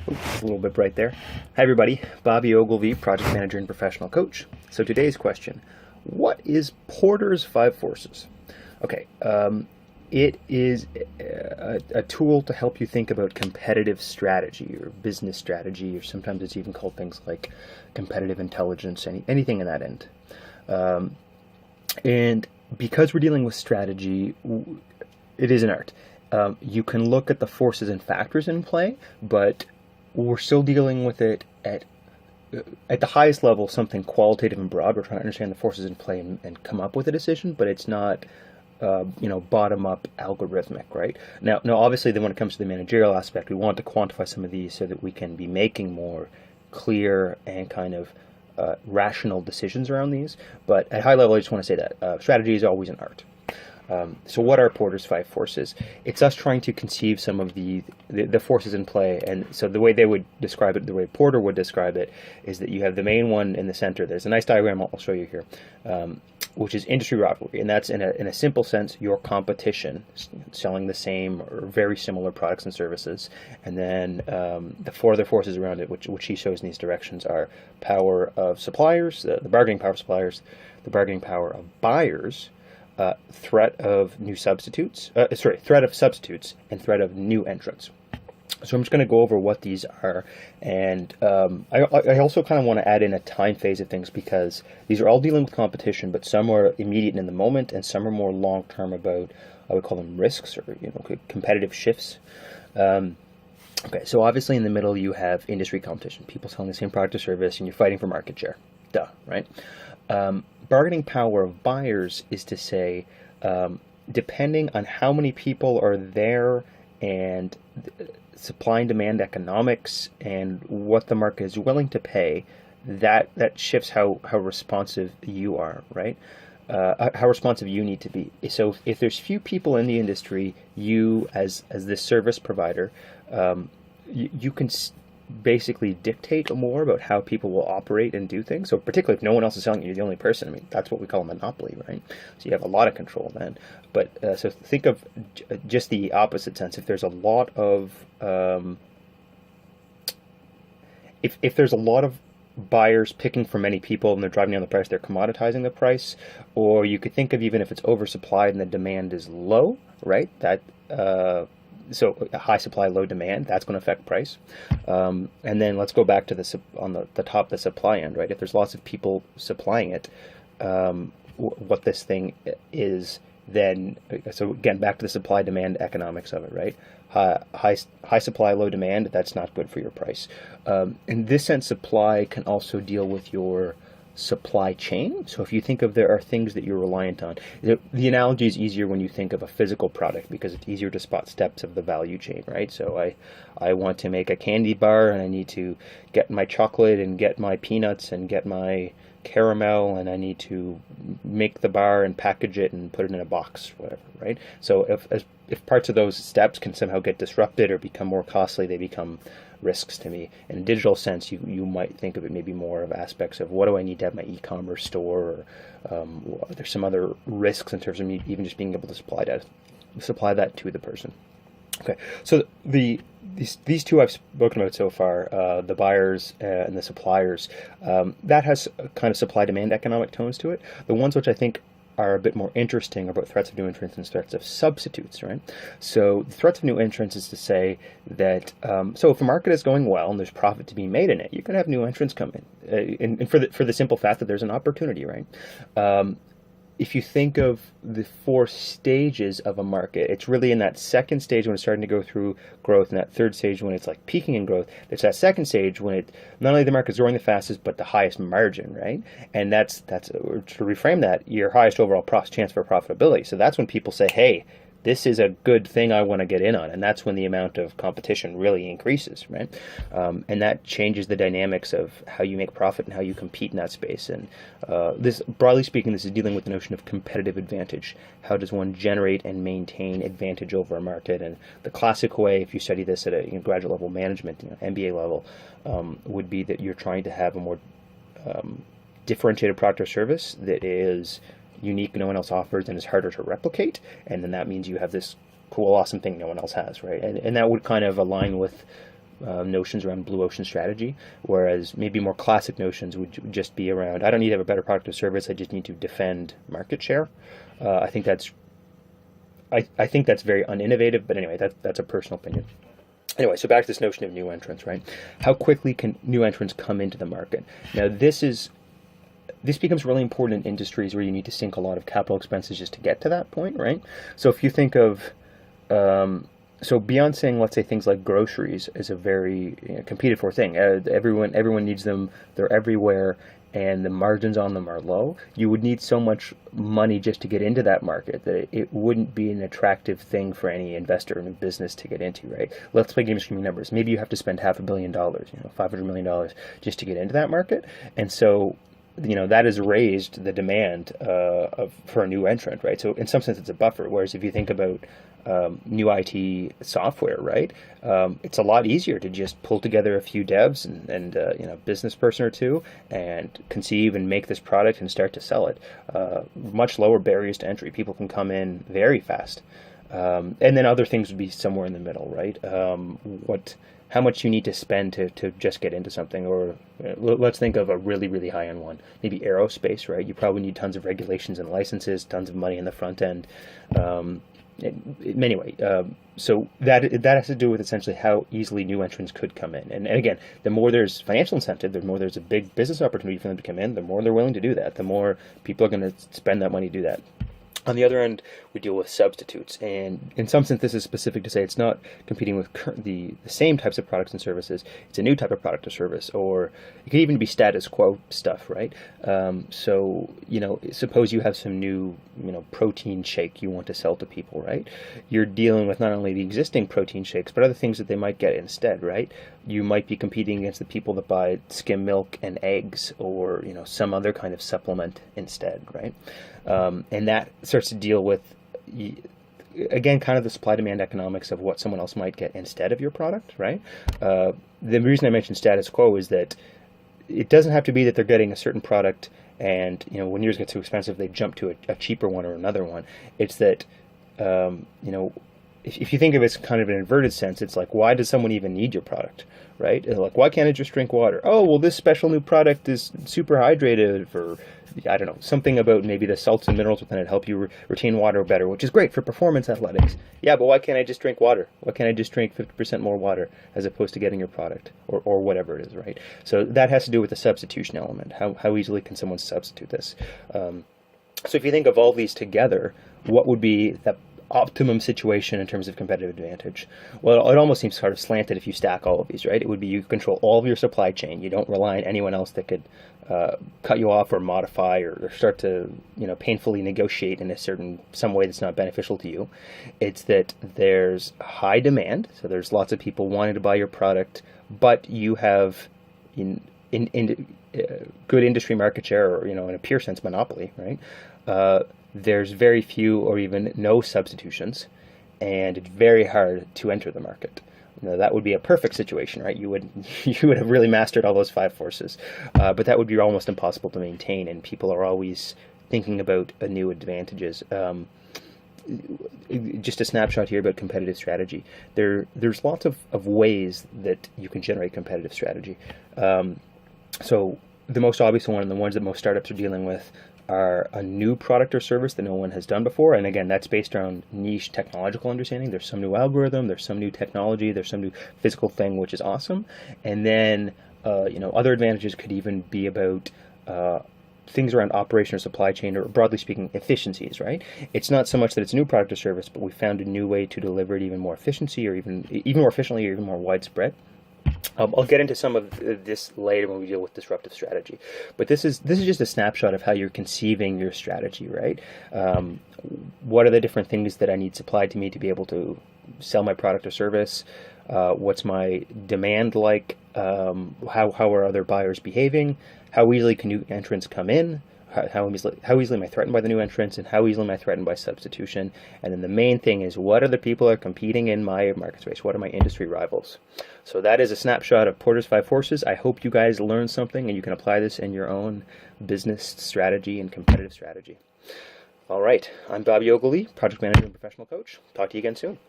A little bit bright there. Hi everybody, Bobby Ogilvy, Project Manager and Professional Coach. So today's question, what is Porter's Five Forces? Okay, it is a tool to help you think about competitive strategy or business strategy, or sometimes it's even called things like competitive intelligence, anything in that end. And because we're dealing with strategy, it is an art. You can look at the forces and factors in play, but we're still dealing with it at the highest level, something qualitative and broad. We're trying to understand the forces in play and come up with a decision, but it's not, bottom-up algorithmic, right? Now, obviously, then when it comes to the managerial aspect, we want to quantify some of these so that we can be making more clear and kind of rational decisions around these. But at high level, I just want to say that strategy is always an art. So what are Porter's Five Forces? It's us trying to conceive some of the forces in play. And so the way they would describe it, the way Porter would describe it, is that you have the main one in the center. There's a nice diagram I'll show you here, which is industry rivalry. And that's in a simple sense, your competition, selling the same or very similar products and services. And then the four other forces around it, which he shows in these directions, are power of suppliers, the bargaining power of suppliers, the bargaining power of buyers, threat of substitutes, and threat of new entrants. So I'm just going to go over what these are, and I also kind of want to add in a time phase of things, because these are all dealing with competition, but some are immediate in the moment, and some are more long-term about, I would call them risks, or competitive shifts. Okay, so obviously in the middle you have industry competition, people selling the same product or service, and you're fighting for market share. Duh, right? Bargaining power of buyers is to say, depending on how many people are there and supply and demand economics and what the market is willing to pay, that shifts how responsive you are, right? How responsive you need to be. So if there's few people in the industry, you as this service provider, you can basically dictate more about how people will operate and do things. So particularly if no one else is selling, you're the only person. I mean, that's what we call a monopoly, right? So you have a lot of control then. But so think of just the opposite sense. If there's a lot of if there's a lot of buyers picking from many people and they're driving down the price, they're commoditizing the price. Or you could think of even if it's oversupplied and the demand is low, right? That so a high supply, low demand, that's going to affect price. And then let's go back to the top, the supply end, right? If there's lots of people supplying it, what this thing is then, so again, back to the supply demand economics of it, right? High supply, low demand, that's not good for your price. In this sense, supply can also deal with your supply chain. So if you think of there are things that you're reliant on, the analogy is easier when you think of a physical product, because it's easier to spot steps of the value chain, right? So I want to make a candy bar, and I need to get my chocolate and get my peanuts and get my caramel, and I need to make the bar and package it and put it in a box, whatever, right? So if parts of those steps can somehow get disrupted or become more costly, they become risks to me. In a digital sense, you might think of it maybe more of aspects of what do I need to have my e-commerce store, or there's some other risks in terms of me even just being able to supply that to the person. Okay, so these two I've spoken about so far, the buyers and the suppliers, that has kind of supply-demand economic tones to it. The ones which I think are a bit more interesting about threats of new entrants and threats of substitutes, right? So the threats of new entrants is to say that, so if a market is going well and there's profit to be made in it, you can have new entrants come in, and for the simple fact that there's an opportunity, right? If you think of the four stages of a market, it's really in that second stage when it's starting to go through growth, and that third stage when it's like peaking in growth. It's that second stage when it not only the market's growing the fastest, but the highest margin, right? And that's to reframe that, your highest overall chance for profitability. So that's when people say, hey, this is a good thing I want to get in on, and that's when the amount of competition really increases, right? And that changes the dynamics of how you make profit and how you compete in that space. And this, broadly speaking, this is dealing with the notion of competitive advantage. How does one generate and maintain advantage over a market? And the classic way, if you study this at a graduate level management, MBA level, would be that you're trying to have a more differentiated product or service that is unique, no one else offers, and is harder to replicate, and then that means you have this cool, awesome thing no one else has, right? And that would kind of align with notions around blue ocean strategy, whereas maybe more classic notions would just be around, I don't need to have a better product or service, I just need to defend market share. I think that's I think that's very uninnovative, but anyway, that's a personal opinion. Anyway, so back to this notion of new entrants, right? How quickly can new entrants come into the market? Now, this becomes really important in industries where you need to sink a lot of capital expenses just to get to that point, right? So if you think of, so beyond saying, let's say things like groceries is a very competed for thing. Everyone needs them. They're everywhere, and the margins on them are low. You would need so much money just to get into that market that it wouldn't be an attractive thing for any investor in a business to get into, right? Let's play game streaming numbers. Maybe you have to spend $500 million, $500 million just to get into that market, and so that has raised the demand for a new entrant, right? So in some sense, it's a buffer. Whereas if you think about new IT software, right, it's a lot easier to just pull together a few devs and business person or two and conceive and make this product and start to sell it. Much lower barriers to entry. People can come in very fast. And then other things would be somewhere in the middle, right? How much you need to spend to just get into something, or let's think of a really, really high-end one, maybe aerospace, right? You probably need tons of regulations and licenses, tons of money in the front end. Anyway, so that has to do with essentially how easily new entrants could come in. And again, the more there's financial incentive, the more there's a big business opportunity for them to come in, the more they're willing to do that, the more people are going to spend that money to do that. On the other end, we deal with substitutes, and in some sense, this is specific to say it's not competing with the same types of products and services. It's a new type of product or service, or it could even be status quo stuff, right? So, suppose you have some new, protein shake you want to sell to people, right? You're dealing with not only the existing protein shakes, but other things that they might get instead, right? You might be competing against the people that buy skim milk and eggs, or some other kind of supplement instead, right? And that starts to deal with, again, kind of the supply-demand economics of what someone else might get instead of your product, right? The reason I mentioned status quo is that it doesn't have to be that they're getting a certain product and, when yours gets too expensive, they jump to a cheaper one or another one. It's that, if you think of it as kind of an inverted sense, it's like, why does someone even need your product, right? Like, why can't I just drink water? Oh, well, this special new product is super hydrated, or I don't know, something about maybe the salts and minerals within it help you retain water better, which is great for performance athletics. Yeah, but why can't I just drink water? Why can't I just drink 50% more water as opposed to getting your product or whatever it is, right? So that has to do with the substitution element. How easily can someone substitute this? So if you think of all these together, what would be the optimum situation in terms of competitive advantage? Well, it almost seems sort of slanted if you stack all of these, right? It would be you control all of your supply chain. You don't rely on anyone else that could cut you off or modify or start to painfully negotiate in some way that's not beneficial to you. It's that there's high demand, so there's lots of people wanting to buy your product, but you have in good industry market share, or in a pure sense monopoly, right? There's very few or even no substitutions, and it's very hard to enter the market. That would be a perfect situation, right? You would have really mastered all those five forces, but that would be almost impossible to maintain, and people are always thinking about new advantages. Just a snapshot here about competitive strategy. There's lots of ways that you can generate competitive strategy. So the most obvious one, and the ones that most startups are dealing with, are a new product or service that no one has done before. And again, that's based around niche technological understanding. There's some new algorithm, there's some new technology, there's some new physical thing, which is awesome. And then, other advantages could even be about things around operation or supply chain, or broadly speaking, efficiencies, right? It's not so much that it's a new product or service, but we found a new way to deliver it even more efficiency, or even more efficiently, or even more widespread. I'll get into some of this later when we deal with disruptive strategy, but this is just a snapshot of how you're conceiving your strategy, right? What are the different things that I need supplied to me to be able to sell my product or service? What's my demand like? How are other buyers behaving? How easily can new entrants come in? How easily am I threatened by the new entrants, and how easily am I threatened by substitution? And then the main thing is, what other people are competing in my market space? What are my industry rivals? So that is a snapshot of Porter's 5 Forces. I hope you guys learned something and you can apply this in your own business strategy and competitive strategy. All right, I'm Bobby Ogilvy, Project Manager and Professional Coach. Talk to you again soon.